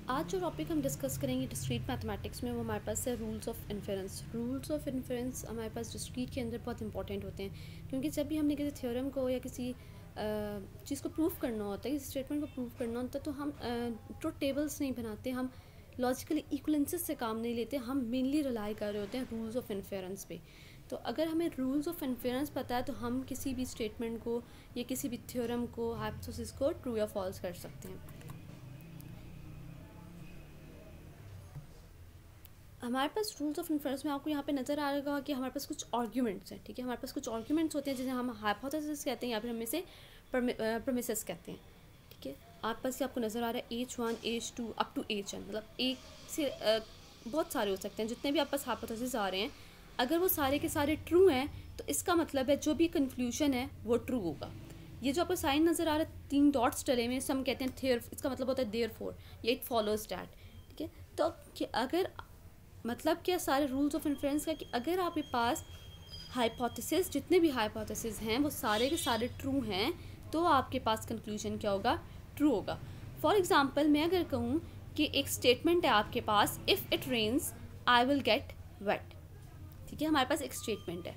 आज जो टॉपिक हम डिस्कस करेंगे डिस्क्रीट मैथमेटिक्स में वो हमारे पास है rules of inference. Rules of inference हमारे पास डिस्क्रीट के अंदर बहुत इंपॉर्टेंट होते हैं, क्योंकि जब भी हमने किसी थ्योरम को या किसी चीज़ को प्रूव करना होता है, किसी स्टेटमेंट को प्रूव करना होता है, तो हम ट्रुथ टेबल्स नहीं बनाते, हम लॉजिकली इक्वलेंसेस से काम नहीं लेते, हम मेनली रिलाई कर रहे होते हैं रूल्स ऑफ इन्फेरेंस पे। तो अगर हमें रूल्स ऑफ इन्फेरेंस पता है तो हम किसी भी स्टेटमेंट को या किसी भी थ्योरम को, हाइपोथेसिस को ट्रू या फॉल्स कर सकते हैं। हमारे पास रूल्स ऑफ इन्फेरेंस में आपको यहाँ पे नज़र आ रहा कि हमारे पास कुछ आर्ग्यूमेंट्स हैं, ठीक है। हमारे पास कुछ आर्ग्यूमेंट्स होते हैं जिन्हें हम हाइपोथेसिस कहते हैं या फिर हम इसे प्रेमिसेस कहते हैं, ठीक है। आपके पास आपको नज़र आ रहा है H1 H2 up to HN, मतलब एक से बहुत सारे हो सकते हैं जितने भी आपके पास हाइपोथेसिस आ रहे हैं। अगर वो सारे के सारे ट्रू हैं तो इसका मतलब है जो भी कंक्लूजन है वो ट्रू होगा। ये जो आपको साइन नज़र आ रहा है 3 डॉट्स डले हुए, हम कहते हैं थेयर, इसका मतलब होता है देयरफॉर या इट फॉलोज दैट, ठीक है। तो अगर मतलब क्या सारे रूल्स ऑफ इन्फ्लुएंस का कि अगर आपके पास हाइपोथेसिस, जितने भी हाइपोथेसिस हैं वो सारे के सारे ट्रू हैं तो आपके पास कंक्लूजन क्या होगा, ट्रू होगा। फॉर एग्जांपल मैं अगर कहूँ कि एक स्टेटमेंट है आपके पास, if it rains I will get wet, ठीक है। हमारे पास एक स्टेटमेंट है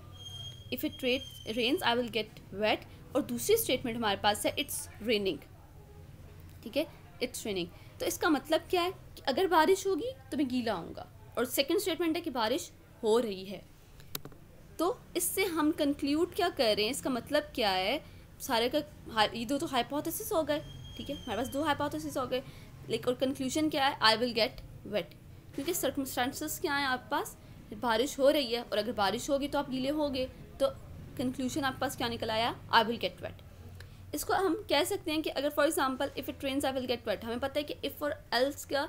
if it rains I will get wet, और दूसरी स्टेटमेंट हमारे पास है इट्स रेनिंग, ठीक है, इट्स रेनिंग। तो इसका मतलब क्या है कि अगर बारिश होगी तो मैं गीला आऊँगा, और सेकंड स्टेटमेंट है कि बारिश हो रही है। तो इससे हम कंक्लूड क्या कर रहे हैं, इसका मतलब क्या है, सारे का ये दो तो हाइपोथेसिस हो गए, ठीक है, हमारे पास 2 हाइपोथेसिस हो गए, लेकिन और कंक्लूजन क्या है, आई विल गेट वेट, क्योंकि सर्कमस्टांसेस क्या है आपके पास, बारिश हो रही है और अगर बारिश होगी तो आप गीले होगे, तो कंक्लूजन आपके पास क्या निकल आया, आई विल गेट वेट। इसको हम कह सकते हैं कि अगर for example if it rains I will get wet, हमें पता है कि इफ़ और एल्स का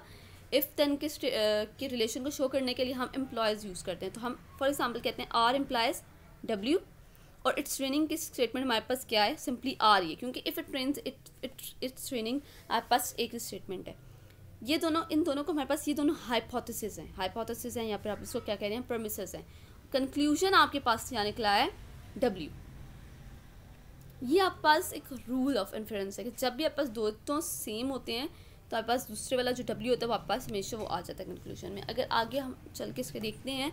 इफ़ देन के रिलेशन को शो करने के लिए हम एम्प्लॉयज़ यूज़ करते हैं। तो हम फॉर एग्जांपल कहते हैं आर इम्प्लाइज डब्ल्यू, और इट्स रेनिंग की स्टेटमेंट हमारे पास क्या है, सिंपली आर, ये क्योंकि if it rains it's raining हमारे पास एक स्टेटमेंट है। ये दोनों, इन दोनों को हमारे पास ये दोनों हाइपोथेसिस हैं या फिर आप इसको क्या कह रहे हैं, प्रेमिसेस हैं। कंक्लूजन आपके पास यहाँ निकला है डब्ल्यू। ये आपके पास एक रूल ऑफ इन्फेरेंस है कि जब भी आपके पास दो तो सेम होते हैं तो आपके पास दूसरे वाला जो डब्ल्यू होता है वो आपके पास हमेशा वो आ जाता है कंक्लूजन में। अगर आगे हम चल के इसके देखते हैं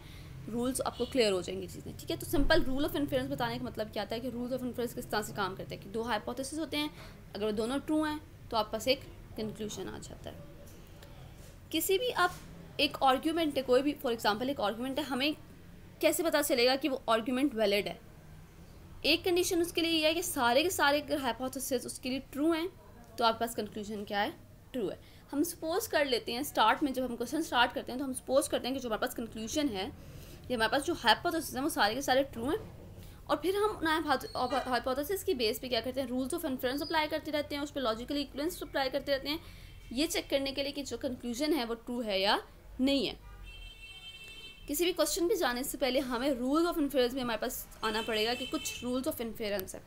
रूल्स, आपको क्लियर हो जाएंगी चीज़ें, ठीक है। तो सिंपल रूल ऑफ इन्फेरेंस बताने का मतलब क्या आता है कि रूल्स ऑफ इन्फेरेंस किस तरह से काम करते हैं कि 2 हाइपोथेसिस होते हैं, अगर वो दोनों ट्रू हैं तो आपके पास एक कंक्लूजन आ जाता है। किसी भी आप एक आर्ग्यूमेंट है, कोई भी फॉर एग्जाम्पल एक आर्ग्यूमेंट है, हमें कैसे पता चलेगा कि वो आर्ग्यूमेंट वैलिड है। एक कंडीशन उसके लिए ये है कि सारे के सारे अगर हाइपोथेसिस उसके लिए ट्रू हैं तो आपके पास कंक्लूजन क्या है, ट्रू है। हम सपोज कर लेते हैं स्टार्ट में, जब हम क्वेश्चन स्टार्ट करते हैं तो हम सपोज करते हैं कि जो हमारे पास कंक्लूजन है या हमारे पास जो हाइपोथेसिस है वो सारे के सारे ट्रू हैं, और फिर हम हाइपोथेसिस की बेस पे क्या करते हैं, रूल्स ऑफ इन्फेरेंस अप्लाई करते रहते हैं, उस पर लॉजिकली इक्विवेलेंस अप्लाई करते रहते हैं, ये चेक करने के लिए कि जो कंक्लूजन है वो ट्रू है या नहीं है। किसी भी क्वेश्चन पे जाने से पहले हमें रूल्स ऑफ इन्फेरेंस में हमारे पास आना पड़ेगा कि कुछ रूल्स ऑफ इन्फेरेंस है।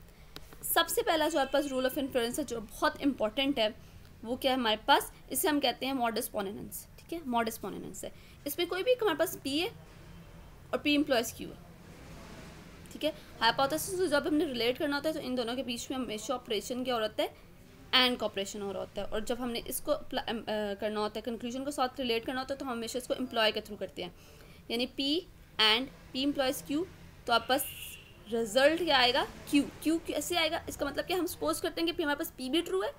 सबसे पहला जो हमारे पास रूल ऑफ इन्फेरेंस है जो बहुत इंपॉर्टेंट है वो क्या है हमारे पास, इसे हम कहते हैं मॉडस पोनेंस, ठीक है, मॉडस पोनेंस है। इसमें कोई भी हमारे पास पी है और पी इम्प्लॉयज क्यू है, ठीक है। हाइपोथेसिस को जब हमने रिलेट करना होता है तो इन दोनों के बीच में हमेशा ऑपरेशन क्या हो रहा है, एंड का ऑपरेशन हो रहा होता है, और जब हमने इसको करना होता है कंक्लूजन को साथ रिलेट करना होता है तो हम हमेशा इसको एम्प्लॉय के थ्रू करते हैं, यानी P and P employees Q, तो आप पास रिजल्ट क्या आएगा, Q ऐसे आएगा। इसका मतलब क्या, हम सपोज करते हैं कि हमारे पास P भी ट्रू है,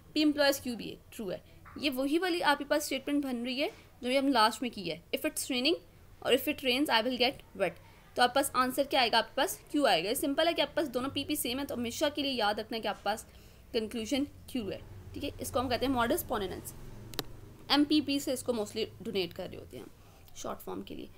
P इम्प्लॉयज Q भी ट्रू है। ये वही वाली आपके पास स्टेटमेंट बन रही है जो हम लास्ट में की है, इफ़ इट्स रेनिंग और if it rains I will get wet, तो आपके पास आंसर क्या आएगा, आपके पास Q आएगा। सिंपल है कि आपके पास दोनों P सेम है, तो हमेशा के लिए याद रखना है कि आपके पास कंक्लूजन Q है, ठीक है। इसको हम कहते हैं मॉडस पोनेंस, MPP से इसको मोस्टली डोनेट कर रहे होते हैं शॉर्ट फॉर्म के लिए।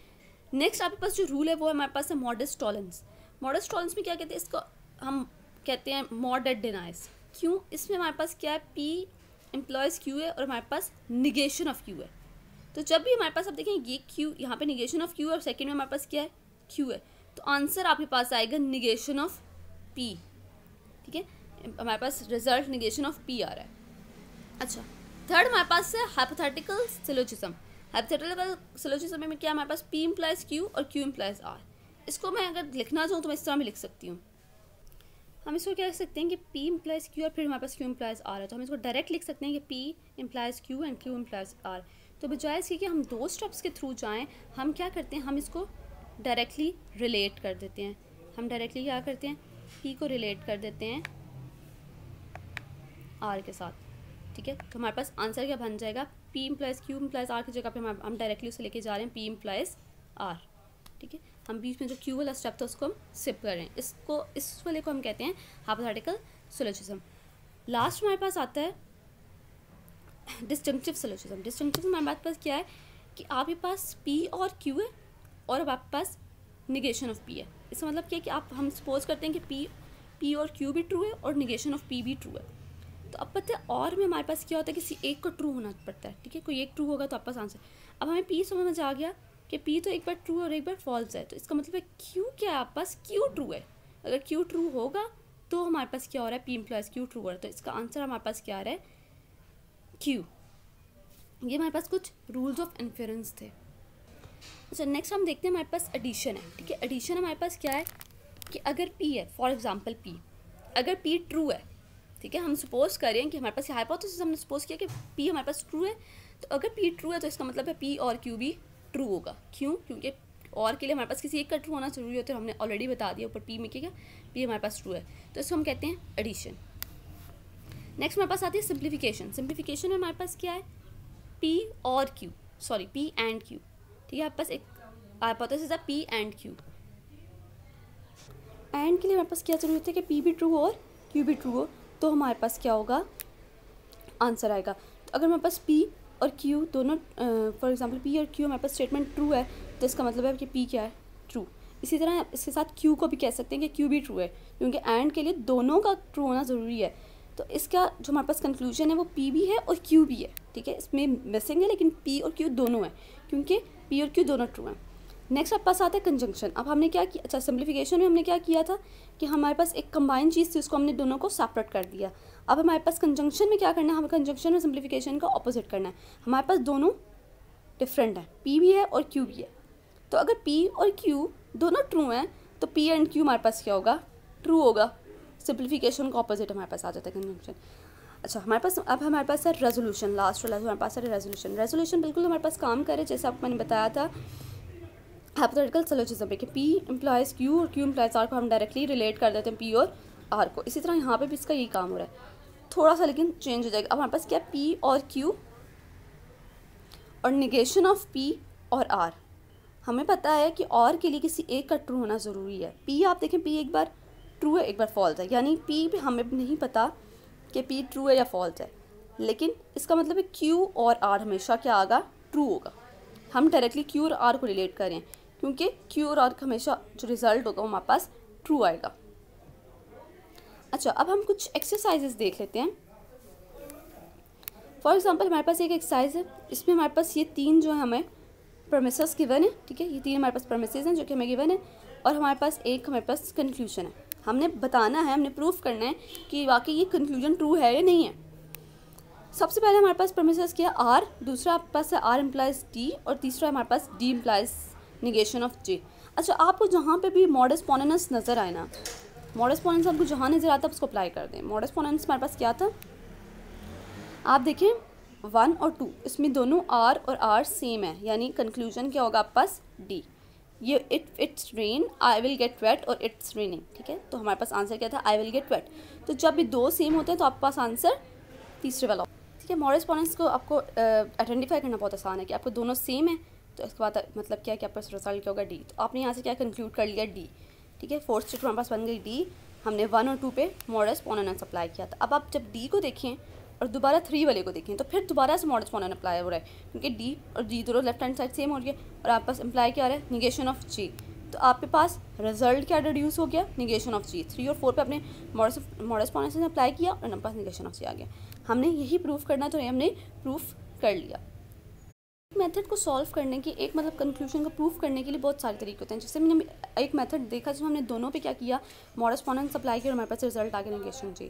नेक्स्ट आपके पास जो रूल है वो हमारे पास है मॉडस टॉलरेंस। मॉडस टॉलरेंस में क्या कहते हैं, इसको हम कहते हैं मॉड एट डिनाइज। क्यों, इसमें हमारे पास क्या है, P इम्प्लॉयज Q है और हमारे पास निगेशन ऑफ Q है। तो जब भी हमारे पास आप देखें ये Q, यहाँ पे निगेशन ऑफ Q है और सेकेंड में हमारे पास क्या है, Q है, तो आंसर आपके पास आएगा निगेशन ऑफ P, ठीक है। हमारे पास रिजल्ट निगेशन ऑफ P आ रहा है। अच्छा, थर्ड हमारे पास है हाइपोथेटिकल सिलोजिज्म। हाइपोथेटिकल सिलोजिज्म में क्या हमारे पास P इम्प्लाइज Q और Q इम्प्लाइज R। इसको मैं अगर लिखना चाहूँ तो मैं इस तरह में लिख सकती हूँ, हम इसको क्या लिख सकते हैं कि P इम्प्लाइज Q और फिर हमारे पास Q इम्प्लाइज R है, तो हम इसको डायरेक्ट लिख सकते हैं कि P implies Q and Q implies R। तो बजाय इसके कि हम दो स्टेप्स के थ्रू जाएं, हम क्या करते हैं, हम इसको डायरेक्टली रिलेट कर देते हैं। हम डायरेक्टली क्या करते हैं, P को रिलेट कर देते हैं R के साथ, ठीक है। तो हमारे पास आंसर क्या बन जाएगा, P implies Q implies R की जगह पे हम डायरेक्टली उसे लेके जा रहे हैं P इम्प्लाइज R, ठीक है। हम बीच में जो Q वाला स्टेप था उसको हम स्किप कर रहे हैं, इस वाले को हम कहते हैं हाइपोथेटिकल सिलोजिज्म। लास्ट हमारे पास आता है डिस्टिंक्टिव सिलोजिज्म। डिस्टिंक्टिव में हमारे पास क्या है कि आपके पास P और Q है और अब आपके पास निगेशन ऑफ P है। इसका मतलब क्या है कि हम सपोज करते हैं कि P और Q भी ट्रू है और निगेशन ऑफ P भी ट्रू है। तो अब पता है और में हमारे पास क्या होता है, किसी एक को ट्रू होना पड़ता है, ठीक है। कोई एक ट्रू होगा तो आपके पास आंसर। अब हमें P समझ आ गया कि P तो एक बार ट्रू और एक बार फॉल्स है, तो इसका मतलब है Q क्या है, आपके पास Q ट्रू है। अगर Q ट्रू होगा तो हमारे पास क्या हो रहा है, P इम्प्लाइज Q ट्रू हो रहा है, तो इसका आंसर हमारे पास क्या आ रहा है, Q। ये हमारे पास कुछ रूल्स ऑफ इन्फेरेंस थे। अच्छा, नेक्स्ट हम देखते हैं हमारे पास एडिशन है, ठीक है। एडिशन हमारे पास क्या है कि अगर P है, फॉर एग्जांपल P, अगर P ट्रू है, ठीक है, हम सपोज करें कि हमारे पास हाइपोथेसिस हमने सपोज किया कि P हमारे पास ट्रू है, तो अगर P ट्रू है तो इसका मतलब है P और Q भी ट्रू होगा। क्यों? क्योंकि और के लिए हमारे पास किसी एक का ट्रू होना जरूरी होता है, हमने ऑलरेडी बता दिया ऊपर P में क्या P हमारे पास ट्रू है, तो इसको हम कहते हैं एडिशन। नेक्स्ट हमारे पास आती है सिंप्लीफिकेशन। सिंप्लीफिकेशन में हमारे पास क्या है, P और Q, sorry P and Q, ठीक है। आपके पास एक हाइपोथेसिस है P एंड Q। एंड के लिए हमारे पास क्या जरूरत है कि P भी ट्रू हो और Q भी ट्रू हो, तो हमारे पास क्या होगा, आंसर आएगा। तो अगर हमारे पास P और Q दोनों, फॉर एग्जांपल P और Q हमारे पास स्टेटमेंट ट्रू है, तो इसका मतलब है कि P क्या है, ट्रू। इसी तरह इसके साथ Q को भी कह सकते हैं कि Q भी ट्रू है, क्योंकि एंड के लिए दोनों का ट्रू होना ज़रूरी है। तो इसका जो हमारे पास कंक्लूजन है वो P भी है और Q भी है, ठीक है। इसमें मिसिंग है लेकिन P और Q दोनों है, क्योंकि P और Q दोनों ट्रू हैं। नेक्स्ट आपके पास आता है कंजंक्शन। अब हमने क्या किया, अच्छा सिंप्लीफिकेशन में हमने क्या किया था कि हमारे पास एक कंबाइंड चीज़ थी, उसको हमने दोनों को सेपरेट कर दिया। अब हमारे पास कंजंक्शन में क्या करना है, हमें कंजंक्शन में सिंप्लीफिकेशन का ऑपोजिट करना है। हमारे पास दोनों डिफरेंट है, P भी है और Q भी है। तो अगर P और Q दोनों ट्रू हैं तो P एंड Q हमारे पास क्या होगा, ट्रू होगा। सिंप्लीफिकेशन का ऑपोजिट हमारे पास आ जाता है कंजंक्शन। अच्छा, हमारे पास अब हमारे पास है रेजोल्यूशन। लास्ट वाला हमारे पास है रेजोल्यूशन। रेजोल्यूशन बिल्कुल हमारे पास काम करे जैसे आपको मैंने बताया था हाइपोथेटिकल सिलोजिज्म पे कि P इम्प्लाइज Q और Q इम्प्लाइज R को हम डायरेक्टली रिलेट कर देते हैं P और R को। इसी तरह यहाँ पे भी इसका यही काम हो रहा है, थोड़ा सा लेकिन चेंज हो जाएगा। अब हमारे पास क्या है, P और Q और निगेशन ऑफ P और R। हमें पता है कि और के लिए किसी एक का ट्रू होना ज़रूरी है। P आप देखें, P एक बार ट्रू है एक बार फॉल्स है, यानी P भी हमें नहीं पता कि P ट्रू है या फॉल्स है, लेकिन इसका मतलब है Q और R हमेशा क्या आएगा, ट्रू होगा। हम डायरेक्टली Q और R को रिलेट करें, क्योंकि Q और R का हमेशा जो रिज़ल्ट होगा वो हमारे पास ट्रू आएगा। अच्छा, अब हम कुछ एक्सरसाइजेस देख लेते हैं। फॉर एग्जांपल हमारे पास एक एक्सरसाइज है, इसमें हमारे पास ये तीन जो है हमें प्रेमिसेस गिवन है, ठीक है। ये तीन हमारे पास प्रेमिसेस हैं जो कि हमें गिवन है, और हमारे पास एक हमारे पास कंक्लूजन है। हमने बताना है, हमने प्रूफ करना है कि वाकई ये कंक्लूजन ट्रू है या नहीं है। सबसे पहले हमारे पास प्रेमिसेस क्या है, R, दूसरा आपके पास है R इम्प्लाइज D, और तीसरा हमारे पास D implies negation of J। अच्छा, आपको जहाँ पे भी मॉडस पोनेंस नज़र आए ना, मॉडस पोनेंस आपको जहाँ नज़र आता है उसको अप्लाई कर दें। मॉडस पोनेंस हमारे पास क्या था, आप देखें 1 और 2, इसमें दोनों R और R सेम है, यानी कंक्लूजन क्या होगा आपके पास, D। ये it's rain, I will get wet और इट्स रेनिंग, ठीक है। तो हमारे पास आंसर क्या था, आई विल गेट वेट। तो जब भी दो सेम होते हैं तो आपके पास आंसर तीसरे वाला, ठीक है। मॉडस पोनेंस को आपको आइडेंटिफाई करना बहुत आसान है कि आपको दोनों सेम है, तो इसके बाद मतलब क्या है कि आपका रिजल्ट क्या होगा, D। तो आपने यहाँ से क्या कंक्लूड कर लिया, D, ठीक है। फोर्थ स्टेट हमारे पास बन गई D। हमने 1 और 2 पे मॉडस पोनेंस अप्लाई किया था। अब आप जब D को देखें और दोबारा 3 वाले को देखें तो फिर दोबारा से मॉडस पोनेंस अप्लाई हो रहा है, क्योंकि D और G दोनों लेफ्ट हैंड साइड सेम हो रही है, और आपके पास अप्लाई क्या आ रहा है, निगेशन ऑफ G। तो आपके पास रिजल्ट क्या डिड्यूस हो गया, निगेशन ऑफ G। 3 और 4 पे आपने मॉडस पोनेंस अप्लाई किया और हमारे पास निगेशन ऑफ G आ गया। हमने यही प्रूफ करना, तो हमने प्रूफ कर लिया। मेथड को सॉल्व करने की, एक मतलब कंक्लूजन को प्रूफ करने के लिए बहुत सारे तरीके होते हैं। जैसे मैंने एक मेथड देखा जिसमें हमने दोनों पे क्या किया, मॉडस पोनेंस अप्लाई किया और हमारे पास रिजल्ट आ गया निगेशन G।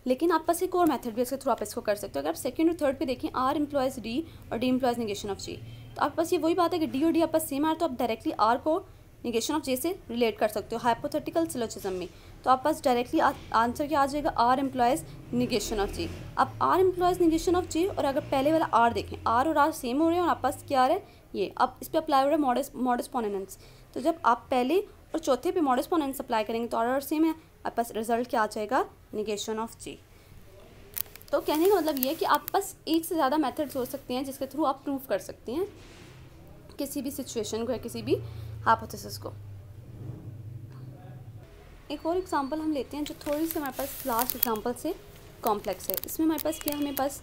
लेकिन आप पास एक और मेथड भी इसके थ्रू आप इसको कर सकते हो। अगर आप सेकंड और थर्ड पे देखें, R इम्प्लॉयज D और D employees negation of G, तो आपके पास ये वही बात है कि D और D आपके पास सेम आ रहा है, तो आप डायरेक्टली R को निगेशन ऑफ J से रिलेट कर सकते हो हाइपोथेटिकल सिलोजिज्म में। तो आप पास डायरेक्टली आंसर क्या आ जाएगा, आर एम्प्लॉयज़ निगेशन ऑफ जी। अब आर एम्प्लॉयज़ निगेशन ऑफ जी, और अगर पहले वाला आर देखें, आर और आर सेम हो रहे हैं और आप पास क्या आ रहा है ये, अब इस पर अप्लाई हो रहा है मॉडस पोनेंस। तो जब आप पहले और चौथे पे मॉडस पोनेंस अप्लाई करेंगे तो आर सेम है, आप पास रिजल्ट क्या आ जाएगा, निगेशन ऑफ जी। तो कहने का मतलब ये है कि आप पास एक से ज़्यादा मेथड्स हो सकते हैं जिसके थ्रू आप प्रूव कर सकते हैं किसी भी सिचुएशन को या किसी भी हाइपोथेसिस को। एक और एग्जांपल हम लेते हैं जो थोड़ी सी हमारे पास लास्ट एग्जांपल से कॉम्प्लेक्स है। इसमें हमारे पास क्या, हमें पास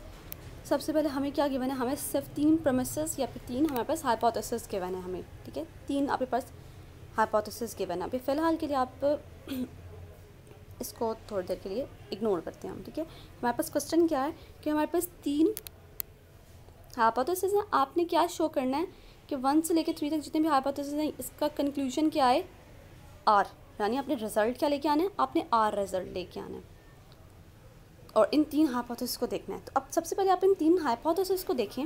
सबसे पहले हमें क्या गिवन है, हमें सिर्फ 3 प्रेमिसेस या फिर 3 हमारे पास हाइपोथेसिस गिवन है हमें, ठीक है, 3 आपके पास हाइपोथेसिस गिवन है। अभी फ़िलहाल के लिए आप इसको थोड़ी देर के लिए इग्नोर करते हैं हम, ठीक है। हमारे पास क्वेश्चन क्या है कि हमारे पास 3 हाइपोथेसिस हैं, आपने क्या शो करना है कि 1 से लेकर 3 तक जितने भी हाइपोथेसिस हैं इसका कंक्लूजन क्या है, आर, यानी आपने रिजल्ट क्या लेके आना है, आपने आर रिजल्ट लेके आना है और इन 3 हाइपोथेसिस को देखना है। तो अब सबसे पहले आप इन 3 हाइपोथेसिस को देखें,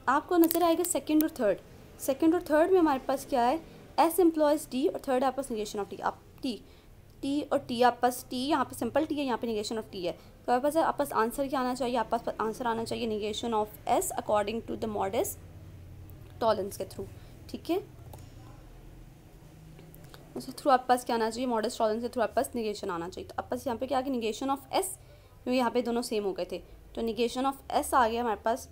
आपको नज़र आएगा सेकंड और थर्ड। सेकंड और थर्ड में हमारे पास क्या है, एस एम्प्लॉयज़ डी, और थर्ड आपके पास निगेशन ऑफ टी। आप टी और टी, आप पास टी यहाँ पे सिंपल टी है, यहाँ पे निगेशन ऑफ टी है। तो आपके पास आंसर क्या आना चाहिए, आपके पास आंसर आना चाहिए negation of S according to the modus tollens के थ्रू, ठीक है। उसके थ्रू आपके पास क्या आना चाहिए, मॉडस टॉलेंस के थ्रू आपके पास निगेशन आना चाहिए। तो आपके पास यहाँ पे क्या आ गया, निगेशन ऑफ एस, क्योंकि यहाँ पे दोनों सेम हो गए थे, तो निगेशन ऑफ एस आ गया हमारे पास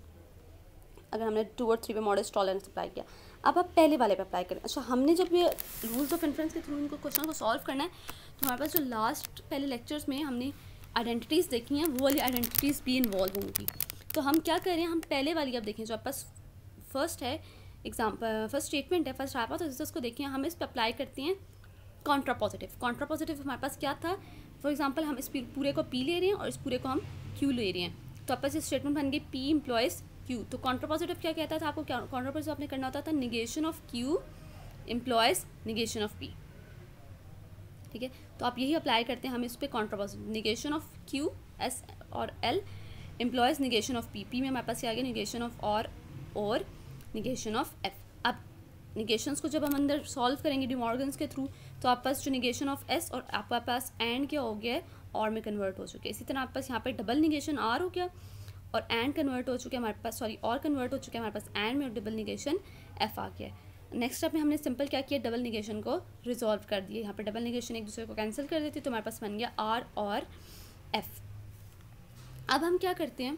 अगर हमने 2 और 3 पे मॉडस टॉलेंस अप्लाई किया। अब आप पहले वाले पे अप्लाई करें। अच्छा, हमने जब ये रूल्स ऑफ इन्फ्रेंस के थ्रू इनको क्वेश्चन को सॉल्व करना है तो हमारे पास जो लास्ट पहले लेक्चर्स में हमने आइडेंटिटीज़ देखी हैं वो वाली आइडेंटिटीज़ भी इन्वॉल्व होंगी। तो हम क्या कर रहे हैं, हम पहले वाली अब देखें जो आपके पास फर्स्ट है एग्जाम्पल, फर्स्ट स्टेटमेंट है, फर्स्ट हाइपोथेसिस, उसको देखें, हम इस पर अप्लाई करते हैं कॉन्ट्रा पॉजिटिव। कॉन्ट्रा पॉजिटिव हमारे पास क्या था, फॉर एग्जांपल हम इस पूरे को पी ले रहे हैं और इस पूरे को हम क्यू ले रहे हैं, तो आपके पास स्टेटमेंट बन गई पी एम्प्लॉयज़ क्यू। तो कॉन्ट्रा पॉजिटिव क्या कहता था, आपको क्या कॉन्ट्रा पॉजिटिव आपने करना होता था, negation of Q employees negation of P, ठीक है। तो आप यही अप्लाई करते हैं हम इस पर contrapositive, negation of Q S और L implies negation of P. P में हमारे पास क्या आ गया, निगेशन ऑफ और निगेशन ऑफ एफ। अब निगेशंस को जब हम अंदर सॉल्व करेंगे डी मॉर्गन्स के थ्रू, तो आपके पास जो निगेशन ऑफ एस और आपके पास एंड क्या हो गया है, और में कन्वर्ट हो चुके हैं। इसी तरह आपके पास यहाँ पे डबल निगेशन आर हो गया और एंड कन्वर्ट हो चुके हैं हमारे पास, सॉरी और कन्वर्ट हो चुके हैं हमारे पास एंड में, और डबल निगेशन एफ आ गया है। नेक्स्ट स्टेप में हमने सिंपल क्या किया, डबल निगेशन को रिजॉल्व कर दिए। यहाँ पे डबल निगेशन एक दूसरे को कैंसिल कर देती, तो हमारे पास बन गया आर और एफ। अब हम क्या करते हैं,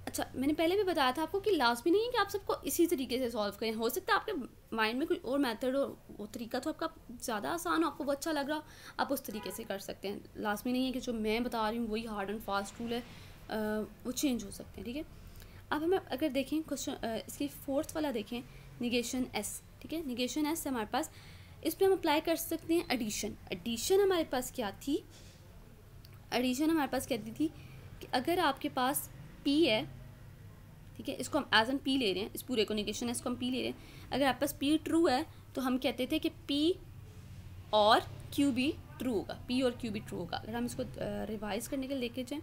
अच्छा मैंने पहले भी बताया था आपको कि लाजमी नहीं है कि आप सबको इसी तरीके से सॉल्व करें, हो सकता है आपके माइंड में कोई और मेथड हो, वो तरीका तो आपका ज़्यादा आसान हो, आपको वो अच्छा लग रहा, आप उस तरीके से कर सकते हैं। लाजमी नहीं है कि जो मैं बता रही हूँ वही हार्ड एंड फास्ट रूल है, वो चेंज हो सकते हैं, ठीक है। अब हम अगर देखें क्वेश्चन इसकी फोर्थ वाला देखें, निगेशन एस, ठीक है, निगेशन एस से हमारे पास इस पर हम अप्लाई कर सकते हैं एडिशन। एडिशन हमारे पास क्या थी, एडिशन हमारे पास कहती थी कि अगर आपके पास पी है, ठीक है, इसको हम एज एन पी ले रहे हैं, इस पूरे को निगेशन एस को हम पी ले रहे हैं, अगर आपके पास पी ट्रू है तो हम कहते थे कि पी और क्यू भी ट्रू होगा, पी और क्यू भी ट्रू होगा। अगर हम इसको रिवाइज करने के लिए लेके जाएँ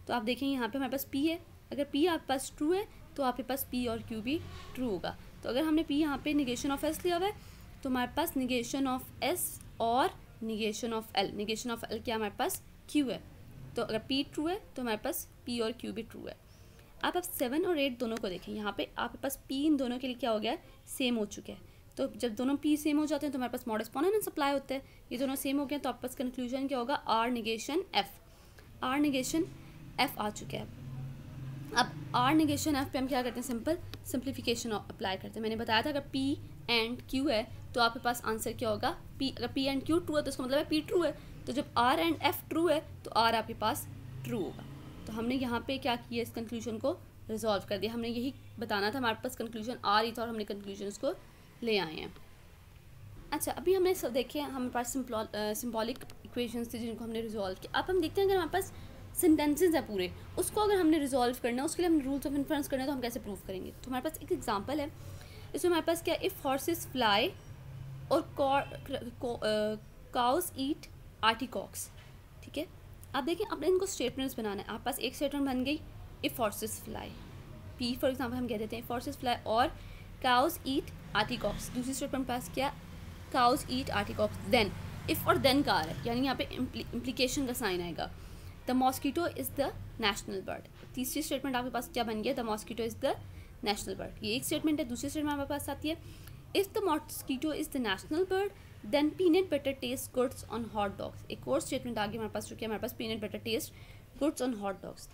तो आप देखेंगे यहाँ पे हमारे पास पी है, अगर पी आपके पास ट्रू है तो आपके पास पी और क्यू भी ट्रू होगा। तो अगर हमने पी यहाँ पे निगेशन ऑफ एस लिया हुआ है तो हमारे पास निगेशन ऑफ एस और negation of L, negation of L क्या हमारे पास क्यू है, तो अगर पी ट्रू है तो हमारे पास पी और क्यू भी ट्रू है। आप 7 और 8 दोनों को देखें, यहाँ पे आपके पास पी इन दोनों के लिए क्या हो गया, सेम हो चुका है। तो जब दोनों पी सेम हो जाते हैं तो हमारे पास मॉडस पोनेंस अप्लाई होता है, ये दोनों सेम हो गए तो आपके पास कंक्लूजन क्या होगा, R negation F, R negation F आ चुका है। अब आर निगेशन एफ पे हम क्या करते हैं, सिंपल सिंप्लीफिकेशन अप्लाई करते हैं। मैंने बताया था अगर पी एंड क्यू है तो आपके पास आंसर क्या होगा, पी, अगर पी एंड क्यू ट्रू है तो इसका मतलब है पी ट्रू है, तो जब आर एंड एफ ट्रू है तो आर आपके पास ट्रू होगा। तो हमने यहाँ पे क्या किया, इस कंक्लूजन को रिजॉल्व कर दिया। हमने यही बताना था, हमारे पास कंक्लूजन आ रही था और हमने कंक्लूजन को ले आए हैं। अच्छा, अभी हमने सब देखे, हमारे पास सिम्बॉलिक इक्वेशंस थी जिनको हमने रिजॉल्व किया। अब हम देखते हैं अगर हमारे पास सेंटेंसेस है पूरे, उसको अगर हमने रिजॉल्व करना है, उसके लिए हम रूल्स ऑफ इन्फ्रेंस करना है तो हम कैसे प्रूव करेंगे। तो हमारे पास एक एग्जांपल है, इसमें हमारे पास क्या, इफ़ हॉर्सेस फ्लाई और काउस ईट आर्टिकॉक्स, ठीक है। आप देखें, अपने इनको स्टेटमेंट्स बनाना है। आपके पास एक स्टेटमेंट बन गई if horses fly, P for example हम कह देते हैं इफ़ हॉर्सेस फ्लाई और काउस ईट आर्टिकॉक्स। दूसरी स्टेटमेंट पास क्या, काउस ईट आर्टिकॉक्स, देन इफ़ और देन का आ रहा है, यानी यहाँ पे इम्प्लीकेशन का साइन आएगा। The mosquito is the national bird. तीसरी स्टेटमेंट आपके पास क्या बन गया, the mosquito is the national bird. ये एक स्टेटमेंट है। दूसरी स्टेटमेंट हमारे पास आती है, if the mosquito is the national bird then peanut butter taste goods on hot dogs. एक और स्टेटमेंट आगे हमारे पास चुकी है, हमारे पास peanut butter taste goods on hot dogs.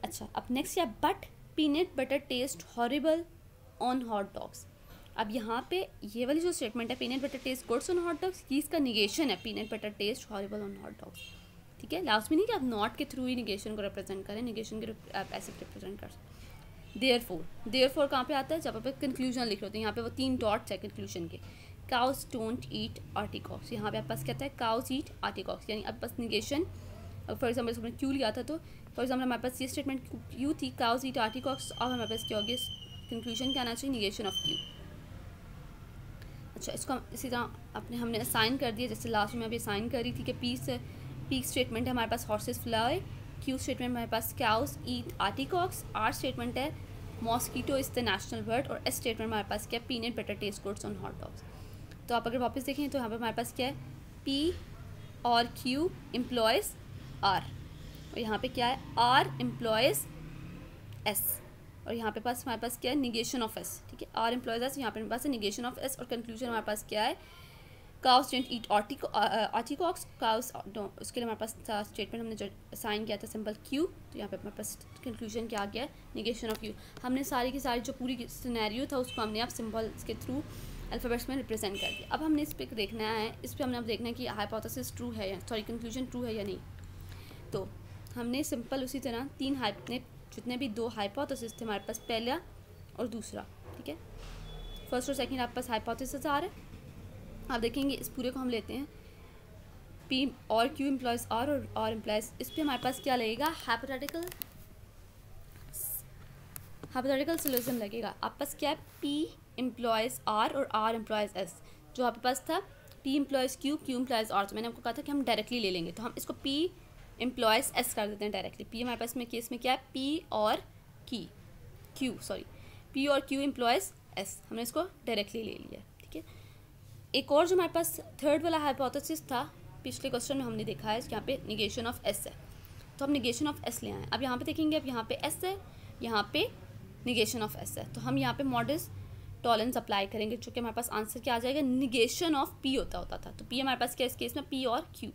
अच्छा, अब नेक्स्ट क्या, but peanut butter taste horrible on hot dogs. अब यहाँ पे ये वाली जो स्टेटमेंट है, peanut butter taste goods on hot dogs, ये इसका निगेशन है, peanut butter taste horrible on hot dogs. ठीक है, लास्ट में नहीं कि आप नॉट के थ्रू ही निगेशन को रिप्रेजेंट करें, निगेशन के आप ऐसे रिप्रेजेंट कर सकते। देयरफॉर कहाँ पे आता है, जब आप कंक्लूजन लिख रहे होते हैं, यहाँ पे वो 3 डॉट्स है कंक्लूजन के। काउस डोंट ईट आर्टिकॉक्स, यहाँ पे आपके पास कहता है काउस ईट आर्टिकॉक्स, यानी आपके पास निगेशन। फॉर एग्जाम्पल इसमें क्यू लिया था, तो फॉर एग्जाम्पल हमारे पास ये स्टेटमेंट क्यू थी, काउस ईट आर्टिकॉक्स। अब हमारे पास क्या हो गया, कंक्लूजन क्या आना चाहिए, निगेशन ऑफ क्यू। अच्छा, इसको इसी तरह हमने असाइन कर दिया, जैसे लास्ट में अभी असाइन करी थी कि पी स्टेटमेंट है हमारे पास हॉर्सेस फ्लाई, क्यू स्टेटमेंट हमारे पास cows eat artichokes, R statement है mosquito is the national bird, और एस स्टेटमेंट हमारे पास क्या, peanut butter taste goods on hot dogs. तो आप अगर वापस देखें तो यहाँ पर हमारे पास क्या है, पी और क्यू एम्प्लॉयज़ आर, और यहाँ पे क्या है, आर एम्प्लॉयज़ एस, और यहाँ पे पास हमारे पास क्या है, निगेशन ऑफ एस। ठीक है, आर एम्प्लॉयज़ एस, यहाँ पे हमारे पास है निगेशन ऑफ एस, और कंक्लूजन हमारे पास क्या है, काउस डोंट ईट आर्टिकॉक्स, काउस, उसके लिए हमारे पास स्टेटमेंट हमने जो साइन किया था सिंपल क्यू, तो यहाँ पे हमारे पास कंक्लूजन क्या आ गया, निगेशन ऑफ क्यू। हमने सारी की सारी जो पूरी सिनेरियो था उसको हमने आप सिंबल के थ्रू अल्फ़ाबेट्स में रिप्रेजेंट कर दिया। अब हमने इस पर देखना है, इस पर हमने अब देखना है कि हाइपोथेसिस ट्रू है या कंक्लूजन ट्रू है या नहीं। तो हमने सिंपल उसी तरह जितने भी 2 हाइपोथेसिस थे हमारे पास, पहला और दूसरा। ठीक है, फर्स्ट और सेकंड आपके पास हाइपोथेसिस आ रहा है। आप देखेंगे इस पूरे को हम लेते हैं, पी और क्यू एम्प्लॉयज़ आर और आर एम्प्लॉयज़, इस पर हमारे पास क्या लगेगा, हाइपोथेटिकल सिलोजिज्म लगेगा। आपके पास क्या है, पी एम्प्लॉयज़ आर और आर एम्प्लॉयज़ एस। जो आपके पास था P employs Q, Q employs R, तो मैंने आपको कहा था कि हम डायरेक्टली ले लेंगे, तो हम इसको पी एम्प्लॉयज़ एस कर देते हैं डायरेक्टली। पी हमारे पास में केस में क्या है, पी और पी और क्यू एम्प्लॉयज़ एस, हमने इसको डायरेक्टली ले लिया। ठीक है, एक और जो हमारे पास थर्ड वाला हाइपोथेसिस था, पिछले क्वेश्चन में हमने देखा है, यहाँ पे निगेशन ऑफ एस है, तो हम निगेशन ऑफ एस ले आए। अब यहाँ पे देखेंगे, अब यहाँ पे एस है, यहाँ पे निगेशन ऑफ एस है, तो हम यहाँ पे मॉडस टॉलेंस अप्लाई करेंगे, चूँकि हमारे पास आंसर क्या आ जाएगा, निगेशन ऑफ पी होता था। तो पी हमारे पास क्या, इस केस में पी और क्यू,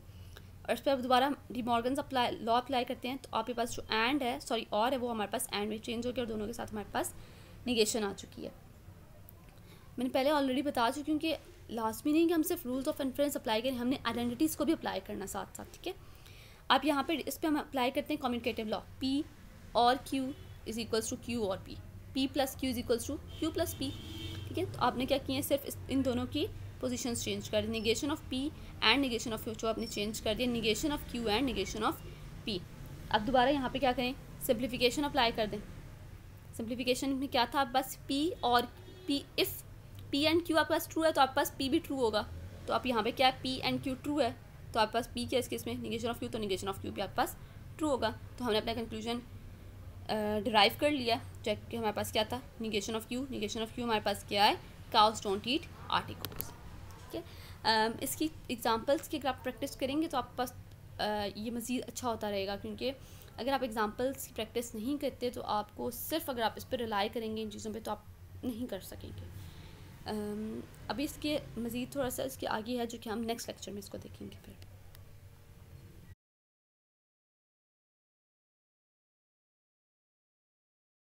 और इस पर अब दोबारा डी मॉर्गन्स लॉ अप्लाई करते हैं, तो आपके पास जो एंड है, सॉरी और है, वो हमारे पास एंड में चेंज हो गया, और दोनों के साथ हमारे पास निगेशन आ चुकी है। मैंने पहले ऑलरेडी बता चुकी हूँ कि लास्ट में नहीं कि हम सिर्फ रूल्स ऑफ इन्फ्लुएंस अप्लाई करें, हमने आइडेंटिटीज़ को भी अप्लाई करना साथ साथ। ठीक है, अब यहाँ पे इस पर हम अप्लाई करते हैं कम्युनिकेटिव लॉ, पी और Q is equals to Q और P plus Q is equals to Q plus P. ठीक है, तो आपने क्या किया, सिर्फ इन दोनों की पोजीशंस चेंज कर दी, negation of P and negation of Q आपने चेंज कर दिया, negation of Q and negation of P. अब दोबारा यहाँ पे क्या करें, सिंप्लीफिकेशन अप्लाई कर दें। सिंप्लीफिकेशन में क्या था, बस पी और P, if P and Q आपके पास ट्रू है तो आपके पास पी भी ट्रू होगा, तो आप यहाँ पे क्या है, पी एंड क्यू ट्रू है, तो आपके पास पी क्या है इस केस में, निगेशन ऑफ क्यू, तो निगेशन ऑफ क्यू भी आपके पास ट्रू होगा। तो हमने अपना कंक्लूजन डिराइव कर लिया, चेक कि हमारे पास क्या था, निगेशन ऑफ क्यू हमारे पास क्या है, काउस डोंट ईट आर्टिकल्स। ठीक है, इसकी एग्जांपल्स की अगर आप प्रैक्टिस करेंगे तो आपके पास ये मज़ीद अच्छा होता रहेगा, क्योंकि अगर आप एग्जांपल्स की प्रैक्टिस नहीं करते तो आपको सिर्फ अगर आप इस पर रिलाई करेंगे इन चीज़ों पे तो आप नहीं कर सकेंगे। अभी इसके मज़ीद थोड़ा सा इसके आगे है जो कि हम नेक्स्ट लेक्चर में इसको देखेंगे फिर।